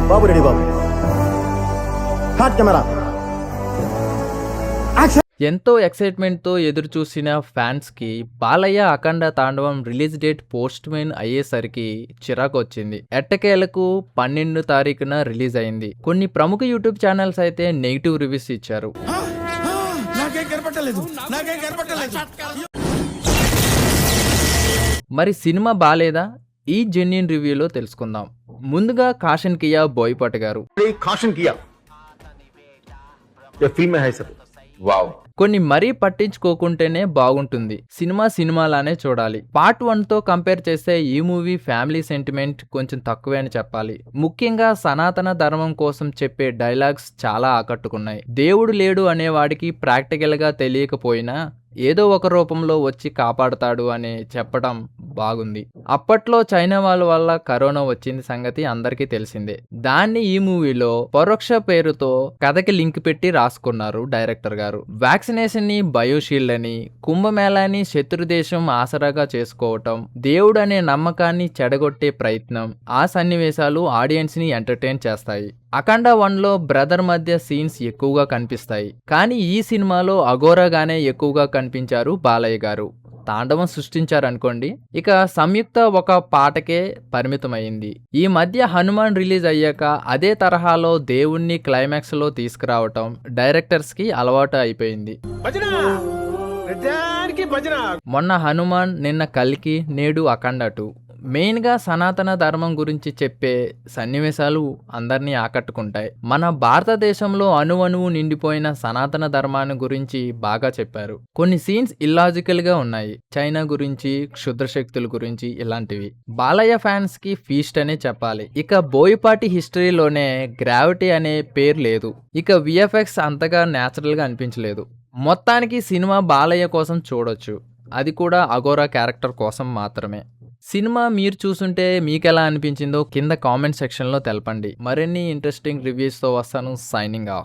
బాబు ready బాబు. Hot camera. ఎంతో ఎక్సైట్మెంట్తో ఎదురు చూసిన ఫ్యాన్స్కి బాలయ్య అఖండ తాండవం రిలీజ్ డేట్ పోస్ట్ పోన్ అయ్యేసరికి చిరాకు వచ్చింది. ఎట్టకేలకు 12 తారీఖున రిలీజ్ అయింది. కొన్ని ప్రముఖ యూట్యూబ్ ఛానల్స్ అయితే నెగిటివ్ రివ్యూస్ ఇచ్చారు. మరి సినిమా బాలేదా? ఈ జెన్యూన్ రివ్యూలో తెలుసుకుందాం. ముందుగా కాషన్ కియా బోయపాటి గారు. కాషన్ కియా ये फिल्म है सब. वाओ. కొన్ని మరీ పట్టించుకోకుంటేనే బాగుంటుంది. సినిమాలానే చూడాలి. పార్ట్ 1తో కంపేర్ చేస్తే ఈ మూవీ ఫ్యామిలీ సెంటిమెంట్ కొంచెం తక్కువే అని చెప్పాలి. ముఖ్యంగా సనాతన ధర్మం కోసం చెప్పే డైలాగ్స్ చాలా ఆకట్టుకున్నాయి. దేవుడు లేడు అనేవాడికి ప్రాక్టికల్గా తెలియకపోయినా ఏదో ఒక రూపంలో వచ్చి కాపాడుతాడు అని చెప్పడం బాగుంది. అప్పట్లో చైనా వాళ్ళ వల్ల కరోనా వచ్చింది సంగతి అందరికీ తెలిసిందే. దాన్ని ఈ మూవీలో పరోక్ష పేరుతో కథకి లింక్ పెట్టి రాసుకున్నారు డైరెక్టర్ గారు. వ్యాక్సినేషన్ ని బయోషీల్డ్ అని, కుంభమేళాని శత్రుదేశం ఆసరాగా చేసుకోవటం, దేవుడు అనే నమ్మకాన్ని చెడగొట్టే ప్రయత్నం, ఆ సన్నివేశాలు ఆడియన్స్ ని ఎంటర్టైన్ చేస్తాయి. అఖండ 1లో బ్రదర్ మధ్య సీన్స్ ఎక్కువగా కనిపిస్తాయి. కానీ ఈ సినిమాలో అఘోరాగానే ఎక్కువగా కనిపించారు బాలయ్య గారు. తాండవం సృష్టించారనుకోండి. ఇక సంయుక్త ఒక పాటకే పరిమితమైంది. ఈ మధ్య హనుమాన్ రిలీజ్ అయ్యాక అదే తరహాలో దేవుణ్ణి క్లైమాక్స్ లో తీసుకురావటం డైరెక్టర్స్ కి అలవాటు అయిపోయింది. మొన్న హనుమాన్, నిన్న కల్కి, నేడు అఖండ 2. మెయిన్గా సనాతన ధర్మం గురించి చెప్పే సన్నివేశాలు అందరినీ ఆకట్టుకుంటాయి. మన భారతదేశంలో అణువణువు నిండిపోయిన సనాతన ధర్మాన్ని గురించి బాగా చెప్పారు. కొన్ని సీన్స్ ఇల్లాజికల్గా ఉన్నాయి. చైనా గురించి, క్షుద్రశక్తుల గురించి, ఇలాంటివి. బాలయ్య ఫ్యాన్స్ కి ఫీస్ట్ అనే చెప్పాలి. ఇక బోయపాటి హిస్టరీలోనే గ్రావిటీ అనే పేరు లేదు. ఇక విఎఫ్ఎక్స్ అంతగా న్యాచురల్గా అనిపించలేదు. మొత్తానికి సినిమా బాలయ్య కోసం చూడొచ్చు. అది కూడా అఘోరా క్యారెక్టర్ కోసం మాత్రమే. సినిమా మీరు చూసుంటే మీకెలా అనిపించిందో కింద కామెంట్ సెక్షన్లో తెలపండి. మరిన్ని ఇంట్రెస్టింగ్ రివ్యూస్తో వస్తాను. Signing off.